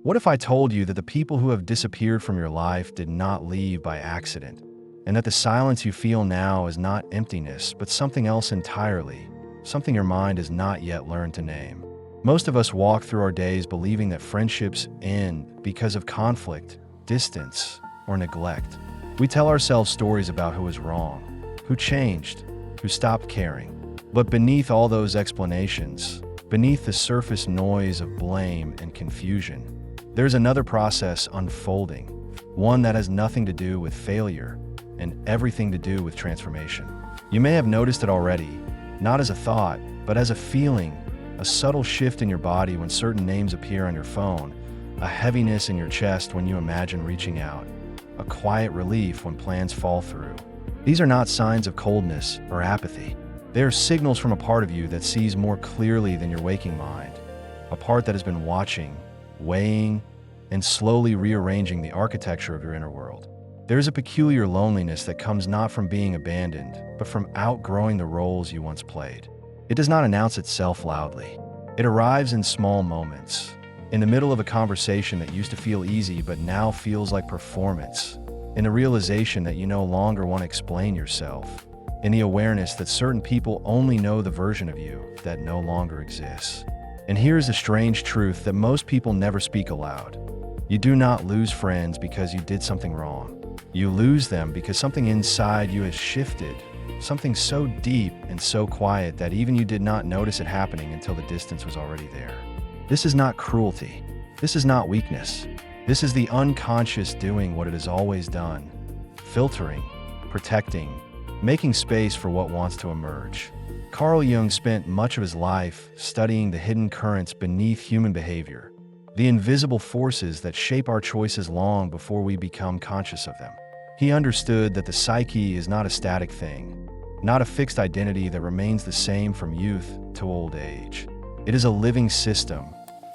What if I told you that the people who have disappeared from your life did not leave by accident, and that the silence you feel now is not emptiness, but something else entirely, something your mind has not yet learned to name? Most of us walk through our days believing that friendships end because of conflict, distance, or neglect. We tell ourselves stories about who was wrong, who changed, who stopped caring. But beneath all those explanations, beneath the surface noise of blame and confusion, there's another process unfolding, one that has nothing to do with failure and everything to do with transformation. You may have noticed it already, not as a thought, but as a feeling, a subtle shift in your body when certain names appear on your phone, a heaviness in your chest when you imagine reaching out, a quiet relief when plans fall through. These are not signs of coldness or apathy. They are signals from a part of you that sees more clearly than your waking mind, a part that has been watching, weighing, and slowly rearranging the architecture of your inner world. There is a peculiar loneliness that comes not from being abandoned, but from outgrowing the roles you once played. It does not announce itself loudly. It arrives in small moments, in the middle of a conversation that used to feel easy but now feels like performance, in the realization that you no longer want to explain yourself, in the awareness that certain people only know the version of you that no longer exists. And here's the strange truth that most people never speak aloud. You do not lose friends because you did something wrong. You lose them because something inside you has shifted, something so deep and so quiet that even you did not notice it happening until the distance was already there. This is not cruelty. This is not weakness. This is the unconscious doing what it has always done, filtering, protecting, making space for what wants to emerge. Carl Jung spent much of his life studying the hidden currents beneath human behavior, the invisible forces that shape our choices long before we become conscious of them. He understood that the psyche is not a static thing, not a fixed identity that remains the same from youth to old age. It is a living system,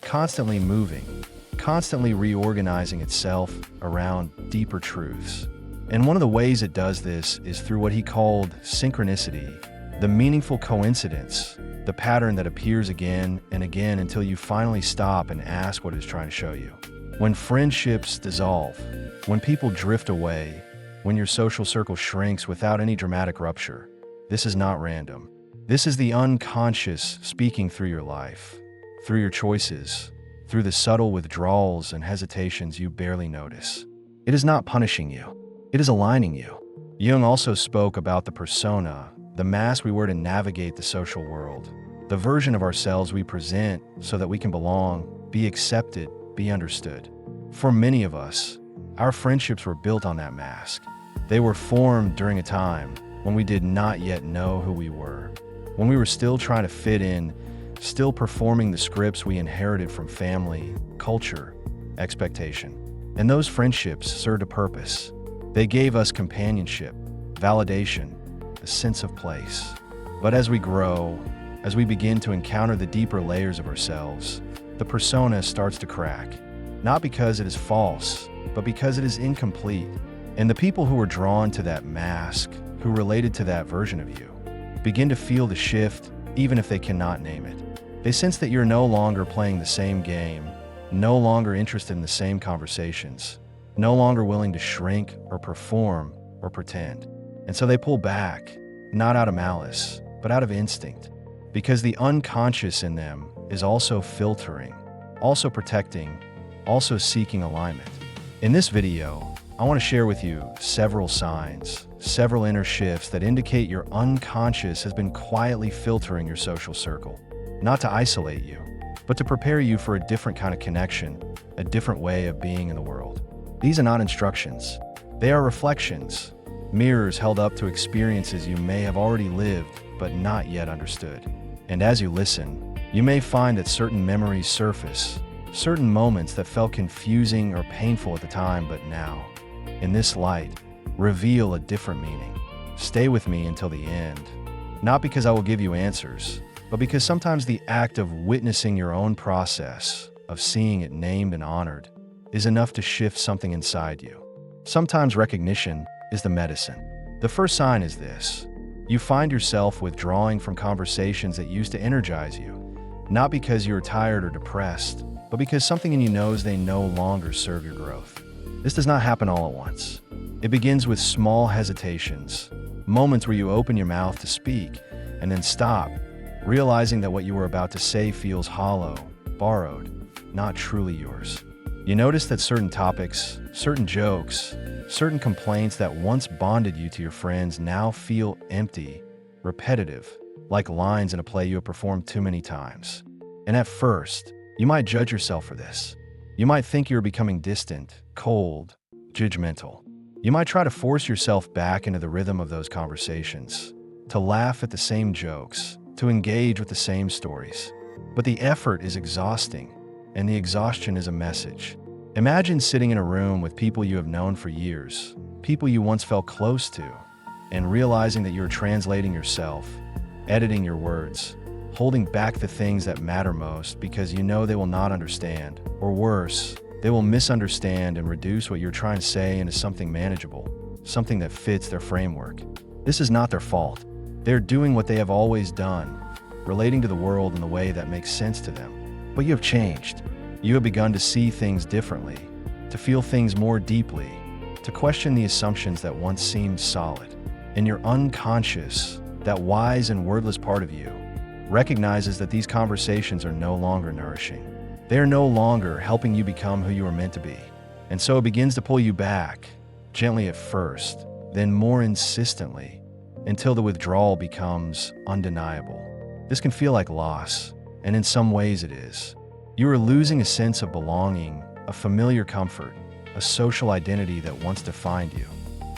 constantly moving, constantly reorganizing itself around deeper truths. And one of the ways it does this is through what he called synchronicity, the meaningful coincidence, the pattern that appears again and again until you finally stop and ask what it is trying to show you. When friendships dissolve, when people drift away, when your social circle shrinks without any dramatic rupture, this is not random. This is the unconscious speaking through your life, through your choices, through the subtle withdrawals and hesitations you barely notice. It is not punishing you. It is aligning you. Jung also spoke about the persona, the mask we wear to navigate the social world, the version of ourselves we present so that we can belong, be accepted, be understood. For many of us, our friendships were built on that mask. They were formed during a time when we did not yet know who we were, when we were still trying to fit in, still performing the scripts we inherited from family, culture, expectation. And those friendships served a purpose. They gave us companionship, validation, a sense of place. But as we grow, as we begin to encounter the deeper layers of ourselves, the persona starts to crack, not because it is false, but because it is incomplete. And the people who were drawn to that mask, who related to that version of you, begin to feel the shift even if they cannot name it. They sense that you're no longer playing the same game, no longer interested in the same conversations, no longer willing to shrink or perform or pretend. And so they pull back, not out of malice, but out of instinct, because the unconscious in them is also filtering, also protecting, also seeking alignment. In this video, I want to share with you several signs, several inner shifts that indicate your unconscious has been quietly filtering your social circle, not to isolate you, but to prepare you for a different kind of connection, a different way of being in the world. These are not instructions. They are reflections, mirrors held up to experiences you may have already lived but not yet understood. And as you listen, you may find that certain memories surface, certain moments that felt confusing or painful at the time but now, in this light, reveal a different meaning. Stay with me until the end, not because I will give you answers, but because sometimes the act of witnessing your own process, of seeing it named and honored, is enough to shift something inside you. Sometimes recognition is the medicine. The first sign is this. You find yourself withdrawing from conversations that used to energize you, Not because you are tired or depressed, but because something in you knows they no longer serve your growth. This does not happen all at once. It begins with small hesitations, moments where you open your mouth to speak and then stop, realizing that what you were about to say feels hollow, borrowed, not truly yours. You notice that certain topics, certain jokes, certain complaints that once bonded you to your friends now feel empty, repetitive, like lines in a play you have performed too many times. And at first, you might judge yourself for this. You might think you're becoming distant, cold, judgmental. You might try to force yourself back into the rhythm of those conversations, to laugh at the same jokes, to engage with the same stories. But the effort is exhausting, and the exhaustion is a message. Imagine sitting in a room with people you have known for years, people you once felt close to, and realizing that you're translating yourself, editing your words, holding back the things that matter most because you know they will not understand, or worse, they will misunderstand and reduce what you're trying to say into something manageable, something that fits their framework. This is not their fault. They're doing what they have always done, relating to the world in the way that makes sense to them. But you have changed. You have begun to see things differently, to feel things more deeply, to question the assumptions that once seemed solid. And your unconscious, that wise and wordless part of you, recognizes that these conversations are no longer nourishing. They are no longer helping you become who you are meant to be. And so it begins to pull you back, gently at first, then more insistently, until the withdrawal becomes undeniable. This can feel like loss, and in some ways it is. You are losing a sense of belonging, a familiar comfort, a social identity that once defined you.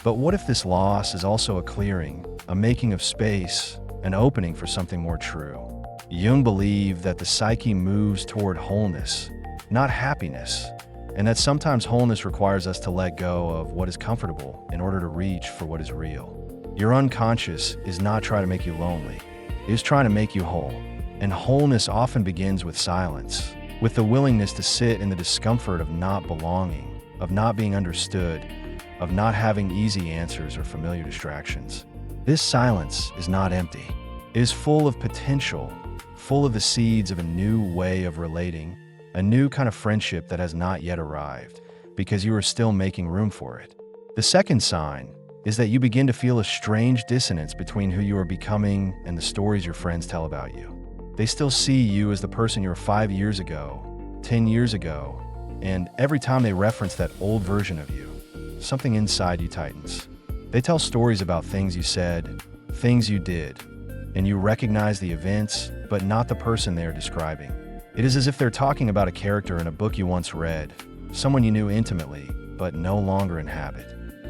But what if this loss is also a clearing, a making of space, an opening for something more true? Jung believed that the psyche moves toward wholeness, not happiness, and that sometimes wholeness requires us to let go of what is comfortable in order to reach for what is real. Your unconscious is not trying to make you lonely, it is trying to make you whole. And wholeness often begins with silence, with the willingness to sit in the discomfort of not belonging, of not being understood, of not having easy answers or familiar distractions. This silence is not empty. It is full of potential, full of the seeds of a new way of relating, a new kind of friendship that has not yet arrived, because you are still making room for it. The second sign is that you begin to feel a strange dissonance between who you are becoming and the stories your friends tell about you. They still see you as the person you were 5 years ago, 10 years ago, and every time they reference that old version of you, something inside you tightens. They tell stories about things you said, things you did, and you recognize the events, but not the person they are describing. It is as if they're talking about a character in a book you once read, someone you knew intimately, but no longer inhabit.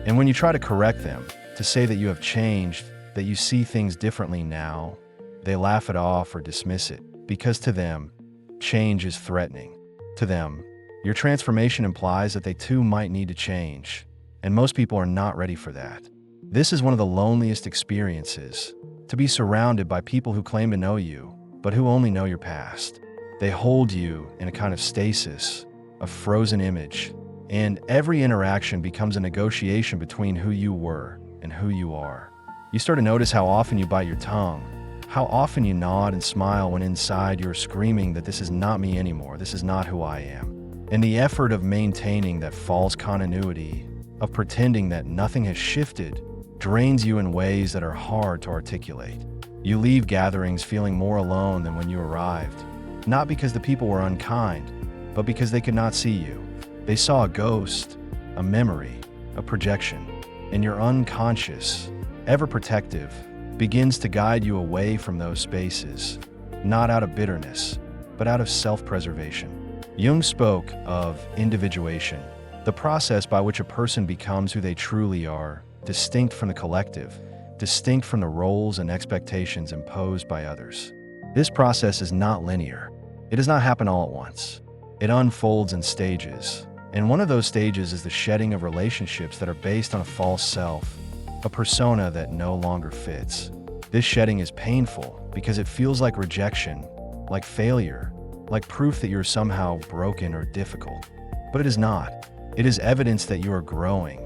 And when you try to correct them, to say that you have changed, that you see things differently now, they laugh it off or dismiss it, because to them, change is threatening. To them, your transformation implies that they too might need to change, and most people are not ready for that. This is one of the loneliest experiences, to be surrounded by people who claim to know you, but who only know your past. They hold you in a kind of stasis, a frozen image, and every interaction becomes a negotiation between who you were and who you are. You start to notice how often you bite your tongue, how often you nod and smile when inside you're screaming that this is not me anymore, this is not who I am. And the effort of maintaining that false continuity, of pretending that nothing has shifted, drains you in ways that are hard to articulate. You leave gatherings feeling more alone than when you arrived, not because the people were unkind, but because they could not see you. They saw a ghost, a memory, a projection, and your unconscious, ever protective, begins to guide you away from those spaces, not out of bitterness, but out of self-preservation. Jung spoke of individuation, the process by which a person becomes who they truly are, distinct from the collective, distinct from the roles and expectations imposed by others. This process is not linear. It does not happen all at once. It unfolds in stages, and one of those stages is the shedding of relationships that are based on a false self, a persona that no longer fits. This shedding is painful because it feels like rejection, like failure, like proof that you're somehow broken or difficult. But it is not. It is evidence that you are growing,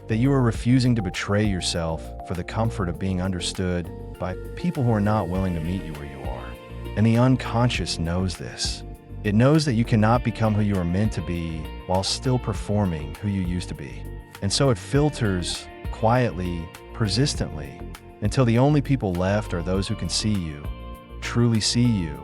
that you are refusing to betray yourself for the comfort of being understood by people who are not willing to meet you where you are. And the unconscious knows this. It knows that you cannot become who you are meant to be while still performing who you used to be. And so it filters quietly, persistently, until the only people left are those who can see you, truly see you,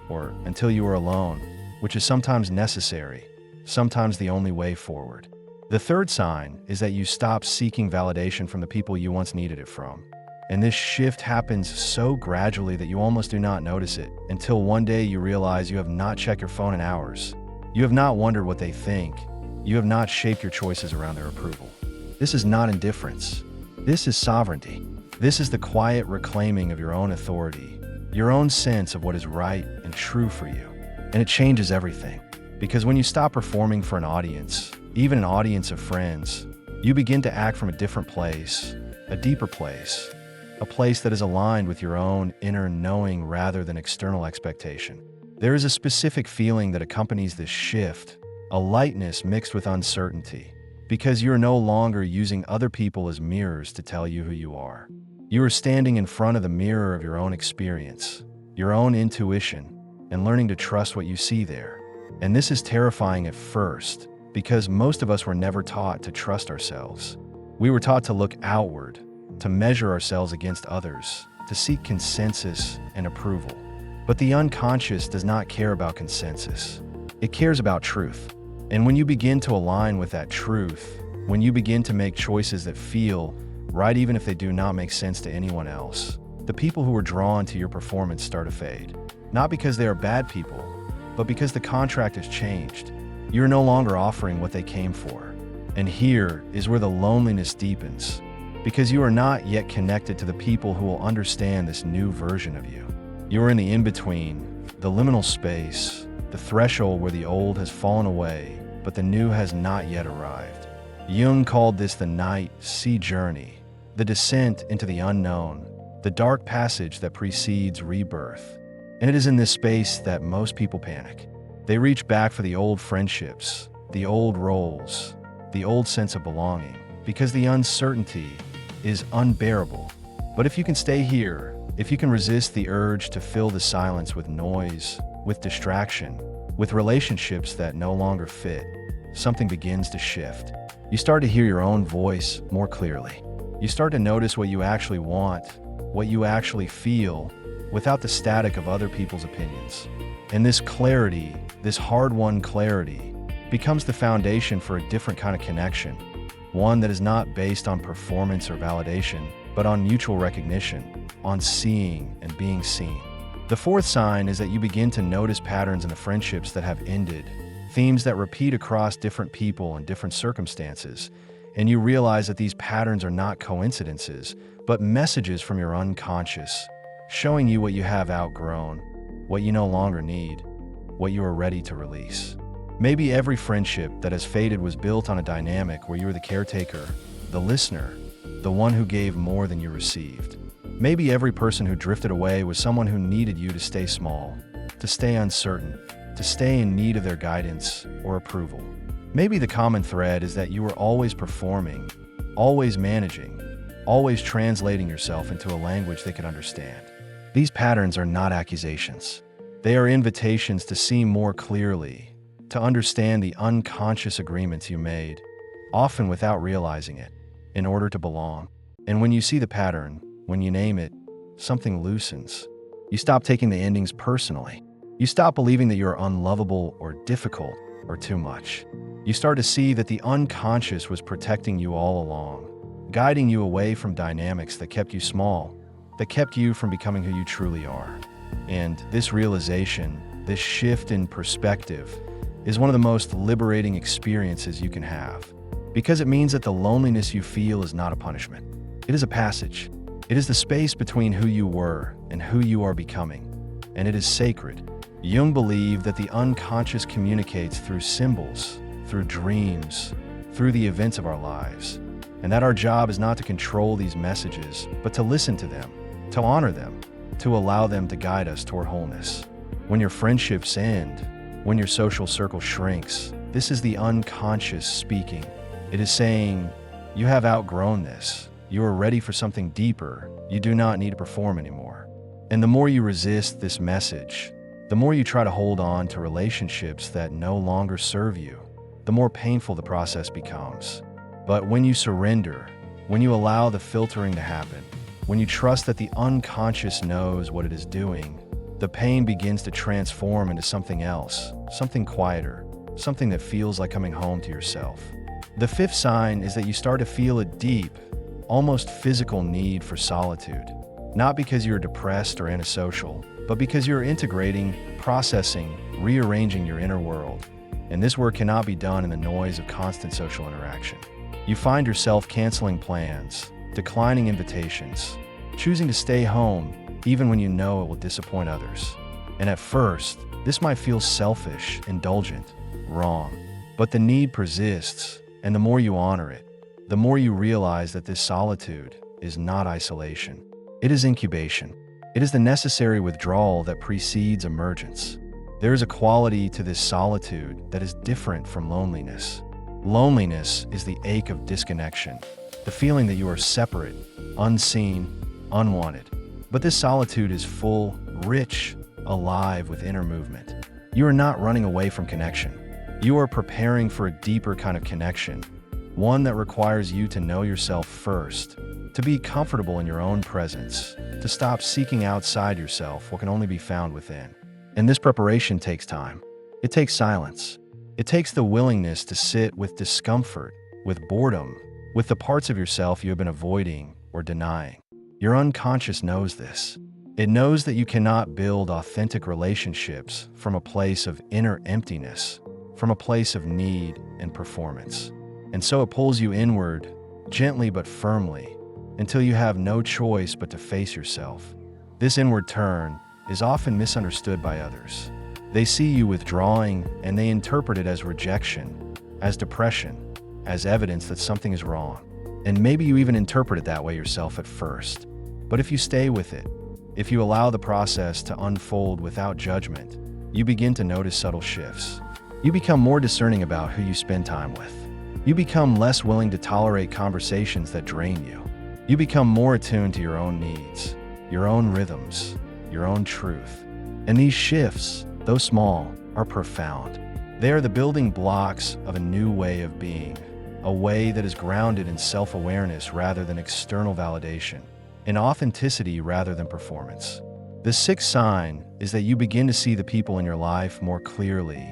or until you are alone, which is sometimes necessary, sometimes the only way forward. The third sign is that you stop seeking validation from the people you once needed it from. And this shift happens so gradually that you almost do not notice it until one day you realize you have not checked your phone in hours. You have not wondered what they think. You have not shaped your choices around their approval. This is not indifference. This is sovereignty. This is the quiet reclaiming of your own authority, your own sense of what is right and true for you. And it changes everything. Because when you stop performing for an audience, even an audience of friends, you begin to act from a different place, a deeper place, a place that is aligned with your own inner knowing rather than external expectation. There is a specific feeling that accompanies this shift, a lightness mixed with uncertainty, because you are no longer using other people as mirrors to tell you who you are. You are standing in front of the mirror of your own experience, your own intuition, and learning to trust what you see there. And this is terrifying at first, because most of us were never taught to trust ourselves. We were taught to look outward, to measure ourselves against others, to seek consensus and approval. But the unconscious does not care about consensus. It cares about truth. And when you begin to align with that truth, when you begin to make choices that feel right even if they do not make sense to anyone else, the people who are drawn to your performance start to fade. Not because they are bad people, but because the contract has changed. You're no longer offering what they came for. And here is where the loneliness deepens, because you are not yet connected to the people who will understand this new version of you. You are in the in-between, the liminal space, the threshold where the old has fallen away, but the new has not yet arrived. Jung called this the night-sea journey, the descent into the unknown, the dark passage that precedes rebirth. And it is in this space that most people panic. They reach back for the old friendships, the old roles, the old sense of belonging, because the uncertainty is unbearable. But if you can stay here, if you can resist the urge to fill the silence with noise, with distraction, with relationships that no longer fit, something begins to shift. You start to hear your own voice more clearly. You start to notice what you actually want, what you actually feel, without the static of other people's opinions. And this clarity, this hard-won clarity, becomes the foundation for a different kind of connection, one that is not based on performance or validation, but on mutual recognition, on seeing and being seen. The fourth sign is that you begin to notice patterns in the friendships that have ended, themes that repeat across different people and different circumstances, and you realize that these patterns are not coincidences, but messages from your unconscious, showing you what you have outgrown, what you no longer need, what you are ready to release. Maybe every friendship that has faded was built on a dynamic where you were the caretaker, the listener, the one who gave more than you received. Maybe every person who drifted away was someone who needed you to stay small, to stay uncertain, to stay in need of their guidance or approval. Maybe the common thread is that you were always performing, always managing, always translating yourself into a language they could understand. These patterns are not accusations. They are invitations to see more clearly, to understand the unconscious agreements you made, often without realizing it, in order to belong. And when you see the pattern, when you name it, something loosens. You stop taking the endings personally. You stop believing that you're unlovable or difficult or too much. You start to see that the unconscious was protecting you all along, guiding you away from dynamics that kept you small, that kept you from becoming who you truly are. And this realization, this shift in perspective, is one of the most liberating experiences you can have, because it means that the loneliness you feel is not a punishment. It is a passage. It is the space between who you were and who you are becoming, and it is sacred. Jung believed that the unconscious communicates through symbols, through dreams, through the events of our lives, and that our job is not to control these messages, but to listen to them, to honor them, to allow them to guide us toward wholeness. When your friendships end, when your social circle shrinks, this is the unconscious speaking. It is saying, you have outgrown this. You are ready for something deeper. You do not need to perform anymore. And the more you resist this message, the more you try to hold on to relationships that no longer serve you, the more painful the process becomes. But when you surrender, when you allow the filtering to happen, when you trust that the unconscious knows what it is doing, the pain begins to transform into something else, something quieter, something that feels like coming home to yourself. The fifth sign is that you start to feel a deep, almost physical need for solitude. Not because you're depressed or antisocial, but because you're integrating, processing, rearranging your inner world. And this work cannot be done in the noise of constant social interaction. You find yourself canceling plans, declining invitations, choosing to stay home even when you know it will disappoint others. And at first, this might feel selfish, indulgent, wrong. But the need persists, and the more you honor it, the more you realize that this solitude is not isolation. It is incubation. It is the necessary withdrawal that precedes emergence. There is a quality to this solitude that is different from loneliness. Loneliness is the ache of disconnection, the feeling that you are separate, unseen, unwanted. But this solitude is full, rich, alive with inner movement. You are not running away from connection. You are preparing for a deeper kind of connection, one that requires you to know yourself first, to be comfortable in your own presence, to stop seeking outside yourself what can only be found within. And this preparation takes time. It takes silence. It takes the willingness to sit with discomfort, with boredom, with the parts of yourself you have been avoiding or denying. Your unconscious knows this. It knows that you cannot build authentic relationships from a place of inner emptiness, from a place of need and performance. And so it pulls you inward, gently but firmly, until you have no choice but to face yourself. This inward turn is often misunderstood by others. They see you withdrawing and they interpret it as rejection, as depression, as evidence that something is wrong. And maybe you even interpret it that way yourself at first. But if you stay with it, if you allow the process to unfold without judgment, you begin to notice subtle shifts. You become more discerning about who you spend time with. You become less willing to tolerate conversations that drain you. You become more attuned to your own needs, your own rhythms, your own truth. And these shifts, though small, are profound. They are the building blocks of a new way of being, a way that is grounded in self-awareness rather than external validation, in authenticity rather than performance. The sixth sign is that you begin to see the people in your life more clearly,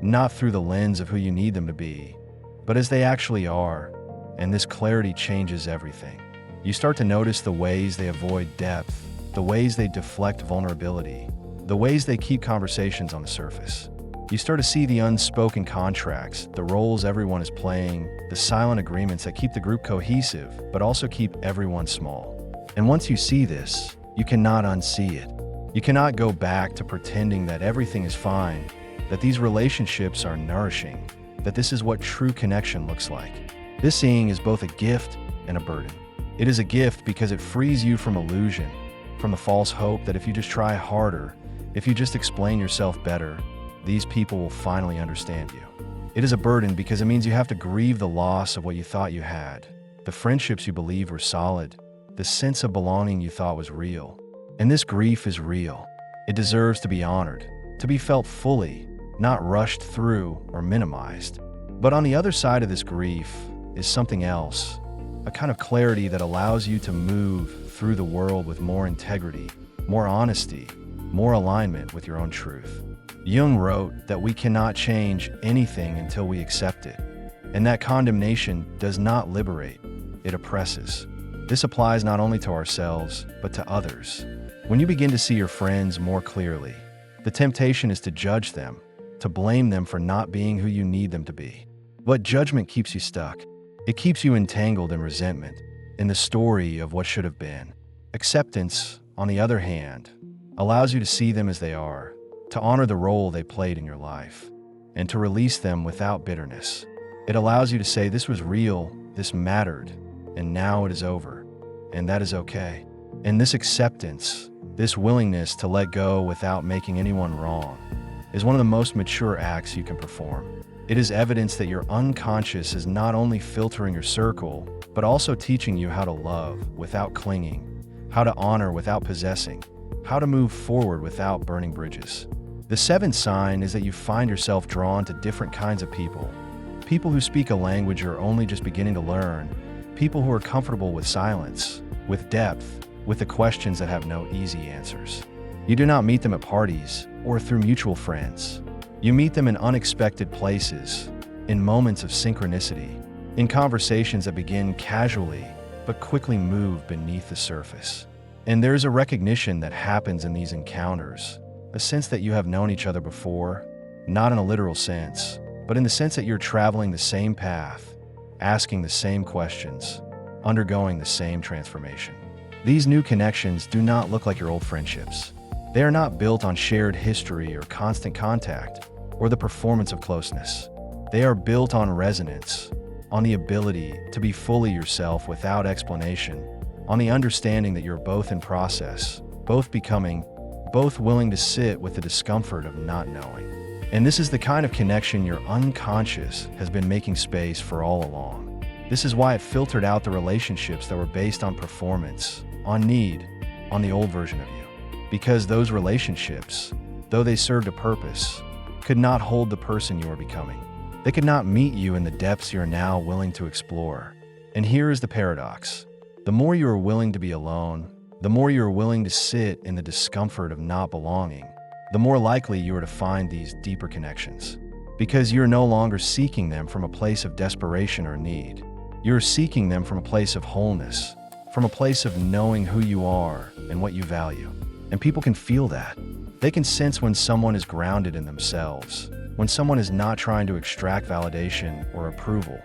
not through the lens of who you need them to be, but as they actually are, and this clarity changes everything. You start to notice the ways they avoid depth, the ways they deflect vulnerability, the ways they keep conversations on the surface. You start to see the unspoken contracts, the roles everyone is playing, the silent agreements that keep the group cohesive, but also keep everyone small. And once you see this, you cannot unsee it. You cannot go back to pretending that everything is fine, that these relationships are nourishing, that this is what true connection looks like. This seeing is both a gift and a burden. It is a gift because it frees you from illusion, from the false hope that if you just try harder, if you just explain yourself better, these people will finally understand you. It is a burden because it means you have to grieve the loss of what you thought you had, the friendships you believed were solid, the sense of belonging you thought was real. And this grief is real. It deserves to be honored, to be felt fully, not rushed through or minimized. But on the other side of this grief is something else, a kind of clarity that allows you to move through the world with more integrity, more honesty, more alignment with your own truth. Jung wrote that we cannot change anything until we accept it, and that condemnation does not liberate, it oppresses. This applies not only to ourselves, but to others. When you begin to see your friends more clearly, the temptation is to judge them, to blame them for not being who you need them to be. But judgment keeps you stuck. It keeps you entangled in resentment, in the story of what should have been. Acceptance, on the other hand, allows you to see them as they are, to honor the role they played in your life, and to release them without bitterness. It allows you to say, this was real, this mattered, and now it is over, and that is okay. And this acceptance, this willingness to let go without making anyone wrong, is one of the most mature acts you can perform. It is evidence that your unconscious is not only filtering your circle, but also teaching you how to love without clinging, how to honor without possessing, how to move forward without burning bridges. The seventh sign is that you find yourself drawn to different kinds of people. People who speak a language you're only just beginning to learn. People who are comfortable with silence, with depth, with the questions that have no easy answers. You do not meet them at parties or through mutual friends. You meet them in unexpected places, in moments of synchronicity, in conversations that begin casually but quickly move beneath the surface. And there's a recognition that happens in these encounters, a sense that you have known each other before, not in a literal sense, but in the sense that you're traveling the same path, asking the same questions, undergoing the same transformation. These new connections do not look like your old friendships. They are not built on shared history or constant contact, or the performance of closeness. They are built on resonance, on the ability to be fully yourself without explanation, on the understanding that you're both in process, both becoming, both willing to sit with the discomfort of not knowing. And this is the kind of connection your unconscious has been making space for all along. This is why it filtered out the relationships that were based on performance, on need, on the old version of you. Because those relationships, though they served a purpose, could not hold the person you are becoming. They could not meet you in the depths you are now willing to explore. And here is the paradox. The more you are willing to be alone, the more you are willing to sit in the discomfort of not belonging, the more likely you are to find these deeper connections. Because you're no longer seeking them from a place of desperation or need. You're seeking them from a place of wholeness, from a place of knowing who you are and what you value. And people can feel that. They can sense when someone is grounded in themselves, when someone is not trying to extract validation or approval,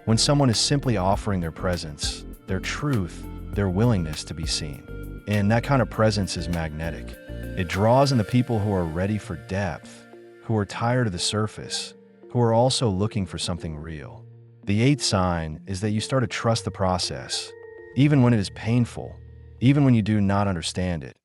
when someone is simply offering their presence, their truth, their willingness to be seen. And that kind of presence is magnetic. It draws in the people who are ready for depth, who are tired of the surface, who are also looking for something real. The eighth sign is that you start to trust the process, even when it is painful, even when you do not understand it,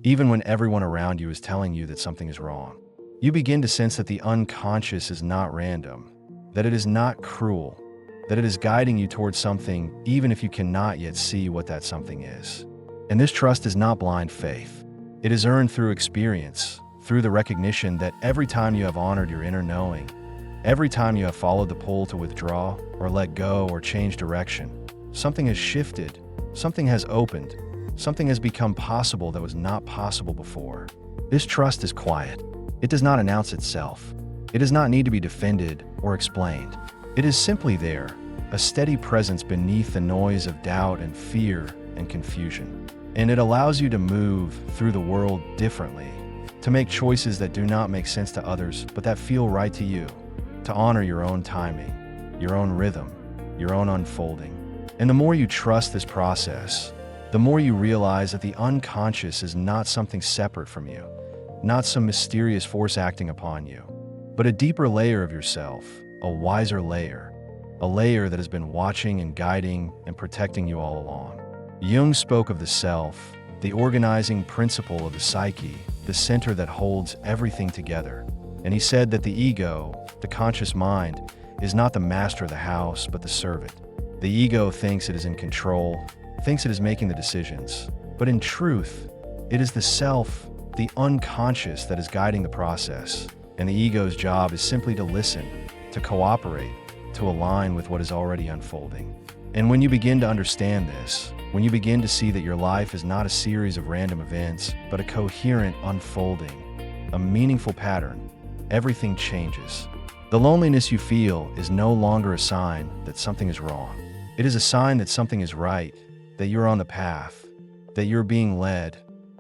even when everyone around you is telling you that something is wrong. You begin to sense that the unconscious is not random, that it is not cruel, that it is guiding you towards something even if you cannot yet see what that something is. And this trust is not blind faith. It is earned through experience, through the recognition that every time you have honored your inner knowing, every time you have followed the pull to withdraw or let go or change direction, something has shifted, something has opened, something has become possible that was not possible before. This trust is quiet. It does not announce itself. It does not need to be defended or explained. It is simply there, a steady presence beneath the noise of doubt and fear and confusion. And it allows you to move through the world differently, to make choices that do not make sense to others but that feel right to you, to honor your own timing, your own rhythm, your own unfolding. And the more you trust this process, the more you realize that the unconscious is not something separate from you, not some mysterious force acting upon you, but a deeper layer of yourself, a wiser layer, a layer that has been watching and guiding and protecting you all along. Jung spoke of the self, the organizing principle of the psyche, the center that holds everything together. And he said that the ego, the conscious mind, is not the master of the house, but the servant. The ego thinks it is in control, thinks it is making the decisions. But in truth, it is the self, the unconscious, that is guiding the process. And the ego's job is simply to listen, to cooperate, to align with what is already unfolding. And when you begin to understand this, when you begin to see that your life is not a series of random events, but a coherent unfolding, a meaningful pattern, everything changes. The loneliness you feel is no longer a sign that something is wrong. It is a sign that something is right, that you're on the path, that you're being led,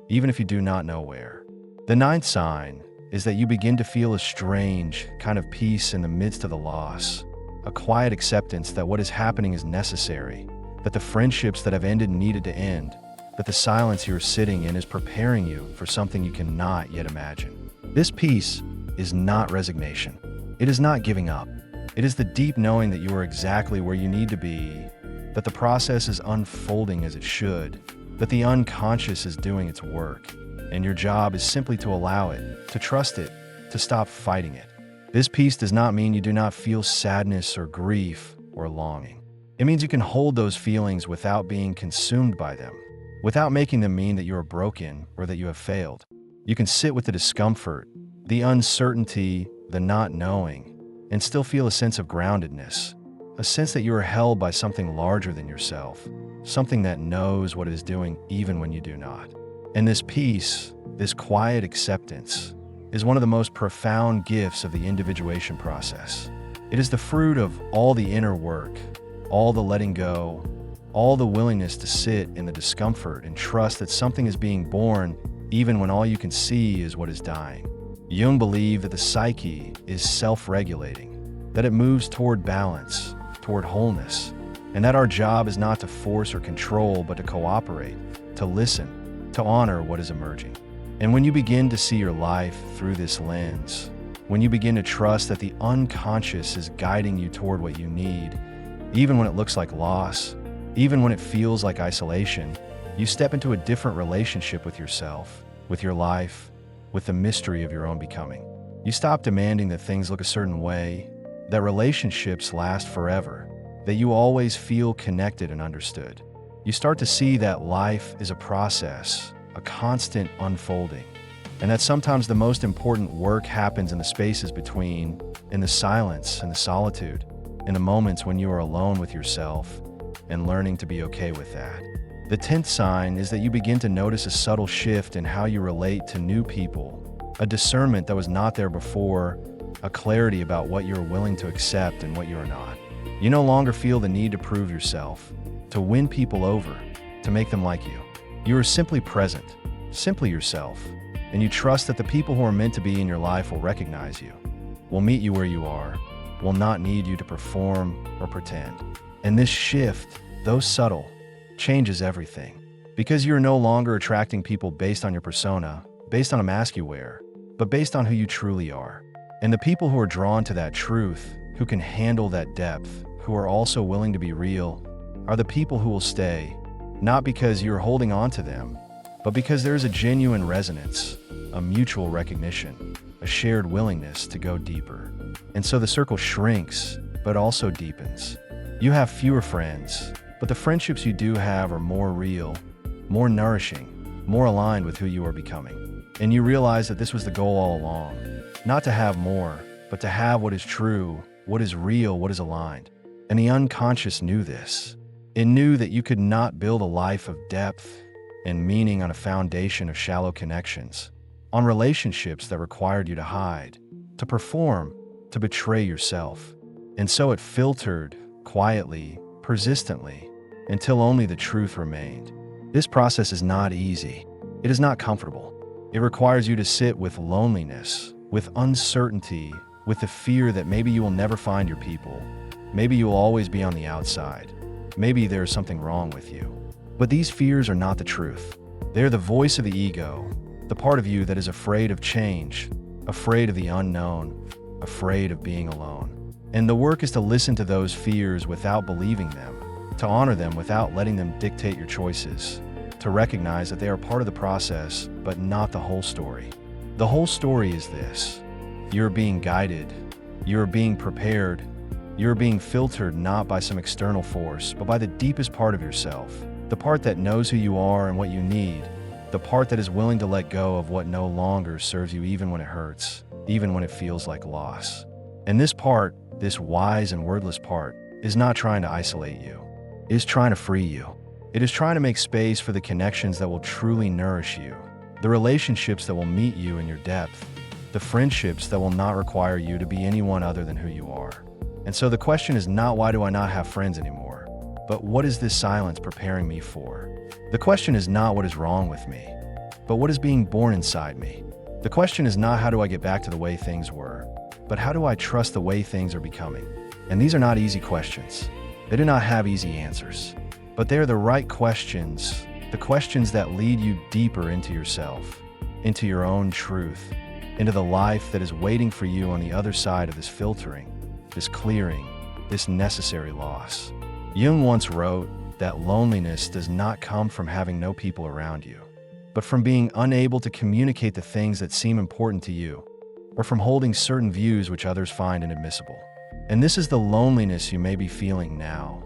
even if you do not know where. The ninth sign is that you begin to feel a strange kind of peace in the midst of the loss, a quiet acceptance that what is happening is necessary, that the friendships that have ended needed to end, that the silence you're sitting in is preparing you for something you cannot yet imagine. This peace is not resignation. It is not giving up. It is the deep knowing that you are exactly where you need to be, that the process is unfolding as it should, that the unconscious is doing its work, and your job is simply to allow it, to trust it, to stop fighting it. This peace does not mean you do not feel sadness or grief or longing. It means you can hold those feelings without being consumed by them. without making them mean that you are broken or that you have failed. You can sit with the discomfort, the uncertainty, the not knowing, and still feel a sense of groundedness, a sense that you are held by something larger than yourself, something that knows what it is doing even when you do not. And this peace, this quiet acceptance, is one of the most profound gifts of the individuation process. It is the fruit of all the inner work, all the letting go, all the willingness to sit in the discomfort and trust that something is being born even when all you can see is what is dying. Jung believed that the psyche is self-regulating, that it moves toward balance, toward wholeness, and that our job is not to force or control but to cooperate, to listen, to honor what is emerging. And when you begin to see your life through this lens, when you begin to trust that the unconscious is guiding you toward what you need, even when it looks like loss, even when it feels like isolation, you step into a different relationship with yourself, with your life, with the mystery of your own becoming. You stop demanding that things look a certain way, that relationships last forever, that you always feel connected and understood. You start to see that life is a process, a constant unfolding, and that sometimes the most important work happens in the spaces between, in the silence and the solitude, in the moments when you are alone with yourself and learning to be okay with that. The 10th sign is that you begin to notice a subtle shift in how you relate to new people, a discernment that was not there before, a clarity about what you're willing to accept and what you are not. You no longer feel the need to prove yourself, to win people over, to make them like you. You are simply present, simply yourself, and you trust that the people who are meant to be in your life will recognize you, will meet you where you are, will not need you to perform or pretend. And this shift, though subtle, changes everything. Because you're no longer attracting people based on your persona, based on a mask you wear, but based on who you truly are. And the people who are drawn to that truth, who can handle that depth, who are also willing to be real, are the people who will stay, not because you're holding on to them, but because there's a genuine resonance, a mutual recognition, a shared willingness to go deeper. And so the circle shrinks, but also deepens. You have fewer friends, but the friendships you do have are more real, more nourishing, more aligned with who you are becoming. And you realize that this was the goal all along, not to have more, but to have what is true, what is real, what is aligned. And the unconscious knew this. It knew that you could not build a life of depth and meaning on a foundation of shallow connections, on relationships that required you to hide, to perform, to betray yourself. And so it filtered, quietly, persistently, until only the truth remained. This process is not easy. It is not comfortable. It requires you to sit with loneliness, with uncertainty, with the fear that maybe you will never find your people. Maybe you will always be on the outside. Maybe there is something wrong with you. But these fears are not the truth. They are the voice of the ego, the part of you that is afraid of change, afraid of the unknown, afraid of being alone. And the work is to listen to those fears without believing them, to honor them without letting them dictate your choices, to recognize that they are part of the process, but not the whole story. The whole story is this: you're being guided, you're being prepared, you're being filtered not by some external force, but by the deepest part of yourself, the part that knows who you are and what you need, the part that is willing to let go of what no longer serves you even when it hurts, even when it feels like loss. And this part, this wise and wordless part, is not trying to isolate you. It is trying to free you. It is trying to make space for the connections that will truly nourish you, the relationships that will meet you in your depth, the friendships that will not require you to be anyone other than who you are. And so the question is not, why do I not have friends anymore? But what is this silence preparing me for? The question is not, what is wrong with me? But what is being born inside me? The question is not, how do I get back to the way things were? But how do I trust the way things are becoming? And these are not easy questions. They do not have easy answers. But they are the right questions, the questions that lead you deeper into yourself, into your own truth, into the life that is waiting for you on the other side of this filtering, this clearing, this necessary loss. Jung once wrote that loneliness does not come from having no people around you, but from being unable to communicate the things that seem important to you, or from holding certain views which others find inadmissible. And this is the loneliness you may be feeling now,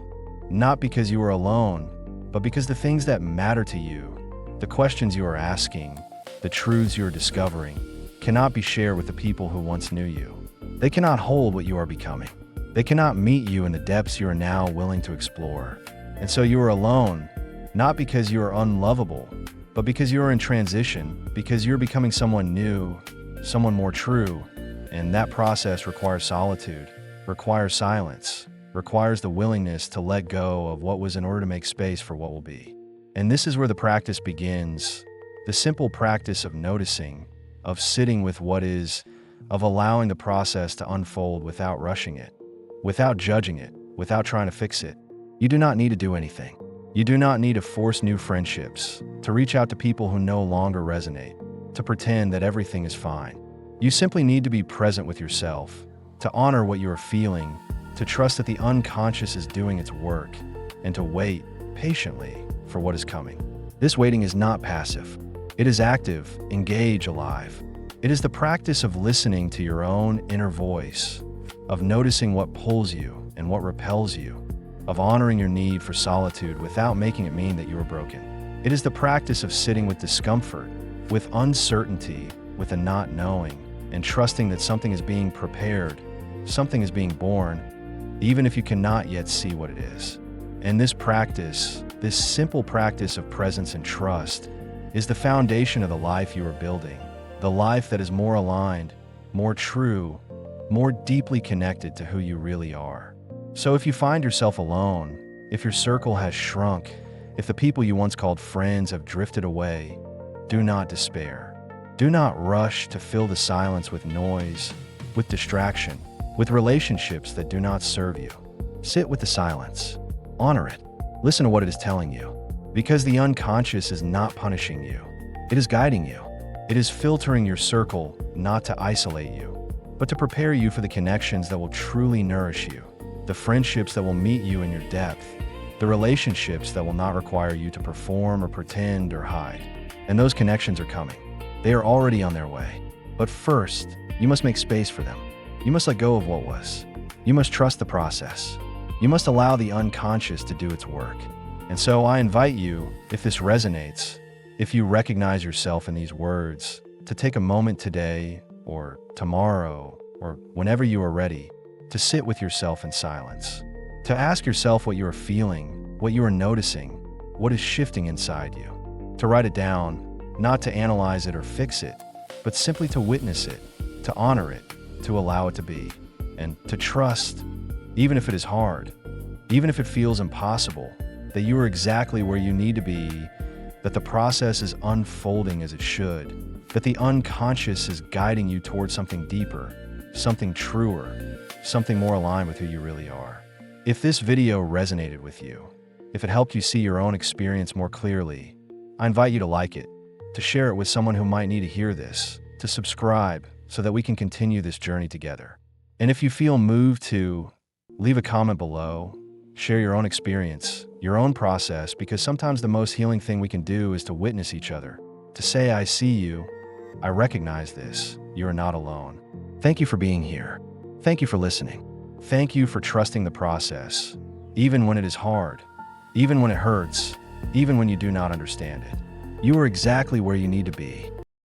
not because you are alone, but because the things that matter to you, the questions you are asking, the truths you are discovering, cannot be shared with the people who once knew you. They cannot hold what you are becoming. They cannot meet you in the depths you are now willing to explore. And so you are alone, not because you are unlovable, but because you are in transition, because you're becoming someone new, someone more true. And that process requires solitude, requires silence, requires the willingness to let go of what was in order to make space for what will be. And this is where the practice begins, the simple practice of noticing, of sitting with what is, of allowing the process to unfold without rushing it, without judging it, without trying to fix it. You do not need to do anything. You do not need to force new friendships, to reach out to people who no longer resonate, to pretend that everything is fine. You simply need to be present with yourself, to honor what you are feeling, to trust that the unconscious is doing its work, and to wait patiently for what is coming. This waiting is not passive. It is active, engaged, alive. It is the practice of listening to your own inner voice, of noticing what pulls you and what repels you, of honoring your need for solitude without making it mean that you are broken. It is the practice of sitting with discomfort, with uncertainty, with a not knowing, and trusting that something is being prepared, something is being born, even if you cannot yet see what it is. And this practice, this simple practice of presence and trust, is the foundation of the life you are building, the life that is more aligned, more true, more deeply connected to who you really are. So if you find yourself alone, if your circle has shrunk, if the people you once called friends have drifted away, do not despair. Do not rush to fill the silence with noise, with distraction, with relationships that do not serve you. Sit with the silence. Honor it. Listen to what it is telling you. Because the unconscious is not punishing you. It is guiding you. It is filtering your circle, not to isolate you, but to prepare you for the connections that will truly nourish you, the friendships that will meet you in your depth, the relationships that will not require you to perform or pretend or hide. And those connections are coming. They are already on their way. But first, you must make space for them. You must let go of what was. You must trust the process. You must allow the unconscious to do its work. And so I invite you, if this resonates, if you recognize yourself in these words, to take a moment today or tomorrow or whenever you are ready to sit with yourself in silence, to ask yourself what you are feeling, what you are noticing, what is shifting inside you, to write it down, not to analyze it or fix it, but simply to witness it, to honor it, to allow it to be, and to trust, even if it is hard, even if it feels impossible, that you are exactly where you need to be, that the process is unfolding as it should, that the unconscious is guiding you towards something deeper, something truer, something more aligned with who you really are. If this video resonated with you, if it helped you see your own experience more clearly, I invite you to like it, to share it with someone who might need to hear this, to subscribe so that we can continue this journey together. And if you feel moved to, leave a comment below, share your own experience, your own process, because sometimes the most healing thing we can do is to witness each other, to say, I see you, I recognize this, you are not alone. Thank you for being here. Thank you for listening. Thank you for trusting the process, even when it is hard, even when it hurts, even when you do not understand it. You are exactly where you need to be.